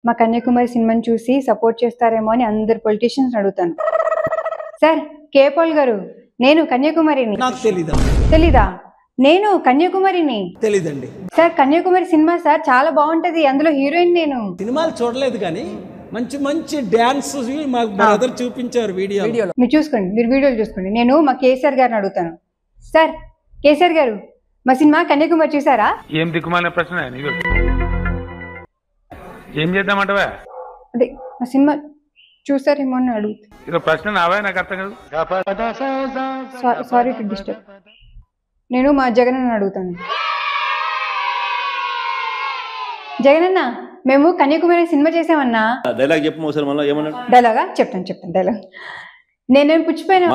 మా కన్యాకుమారి సినిమాని చూసి సపోర్ట్ చేస్తారేమో అని అందరు పొలిటీషియన్స్ అడుగుతాను. సార్ కేపాల్ గారు, నేను కన్యాకుమారిని. నాకు తెలీదా? నేను కన్యాకుమారిని. తెలీదండి సార్. కన్యాకుమారి సినిమా సార్ చాలా బాగుంటది, అందులో హీరోయిన్ నేను. సినిమాలు చూడలేదు కానీ మంచి మంచి డ్యాన్స్ మా బ్రదర్ చూపించారు వీడియోలో. మీరు చూసుకోండి, మీరు వీడియోలు చూసుకోండి. నేను మా కేసీఆర్ గారిని అడుగుతాను. సార్ కేసీఆర్ గారు, మా సినిమా కన్యాకుమారి చూసారా? ఏం దిక్కుమాలిన ప్రశ్న, ఏం చేద్దామంటవా? అదే మా సినిమా చూసారేమో అని అడుగుతా. ఇదో ప్రశ్న నావా, నాకు అర్థం కాదు. Sorry to disturb. నేను మా జగనన్న అడుగుతాను. జగనన్న, మేము కన్యాకుమారి సినిమా చేసామన్నా. డైలాగ్ చెప్పు ఒకసారి, మళ్ళీ ఏమన్నా డైలాగా? చెప్తాను డైలాగ్. నేనేమి పుచ్చిపోయినా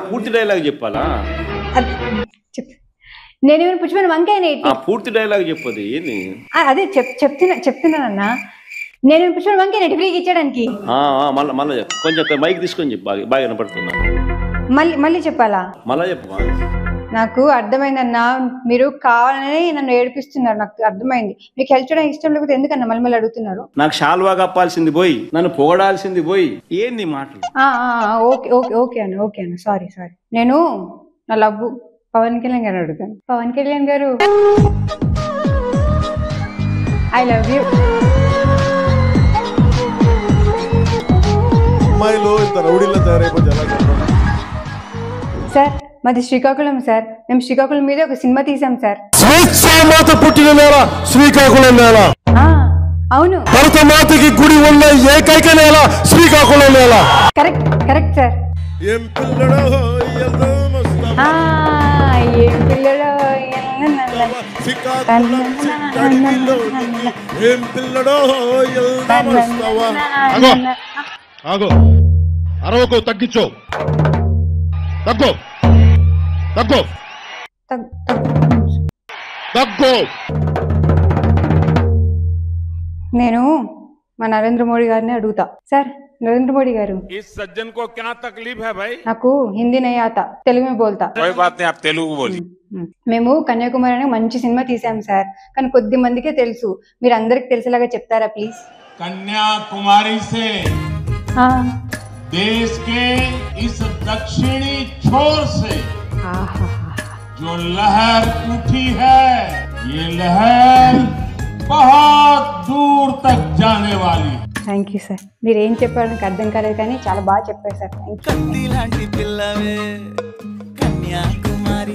పూర్తి డైలాగ్ చెప్పాలా? నేనేమైనా పుచ్చిపోయిన వంకాయ పూర్తి డైలాగ్ చెప్పదు ఏంది? అదే చెప్తున్నానన్నా. నేనేమైనా పుచ్చిపోయిన వంకాయ ఫ్రీగా ఇచ్చడానికి. మళ్ళీ కొంచెం మైక్ తీసుకొని చెప్పు, బాగా వినపడుతున్నా. మళ్ళీ చెప్పాలా? మళ్ళా చెప్పు. నాకు అర్థమైందన్నా, మీరు కావాలని నన్ను ఏడిపిస్తున్నారు. నాకు అర్థమైంది. మీకు హెల్ప్ చేయడానికి ఇష్టం లేకపోతే ఎందుకన్నా మళ్ళీ అడుగుతున్నారు? నాకు షాల్వా కప్పాల్సింది పోయి, నన్ను పొగడాల్సింది పోయి, ఏంది మాటలు? ఓకే అన్న సారీ. నేను నా లవ్వు పవన్ కళ్యాణ్ గారు అడుగుతాను. పవన్ కళ్యాణ్ గారు, ఐ లవ్ యూ. సార్ మాది శ్రీకాకుళం సార్. మేము శ్రీకాకుళం మీద ఒక సినిమా తీసాం సార్. పుట్టిన నేల శ్రీకాకుళం నేల. అవును, భరతమాతకి గుడి ఉన్న ఏకైక నేల శ్రీకాకుళం నేల. Correct sir. ఏం పిల్లడో అరవకు, తగ్గించో, తగ్గో. నేను మా నరేంద్ర మోడీ గారిని అడుగుతా. సార్ నరేంద్ర మోడీ గారు, నాకు హిందీ నై ఆతా, తెలుగు మే బోల్తా. మేము కన్యాకుమారి అనే మంచి సినిమా తీసాం సార్, కానీ కొద్ది మందికే తెలుసు. మీరు అందరికి తెలిసేలాగా చెప్తారా ప్లీజ్? कन्याकुमारी से देश के इस दक्षिणी छोर से जो लहर उठी है, ये लहर बहुत दूर तक जाने वाली. Thank you sir. మీరు ఏం చెప్పారు నాకు అర్థం కాలేదు, కానీ చాలా బాగా చెప్పారు సార్. Thank you.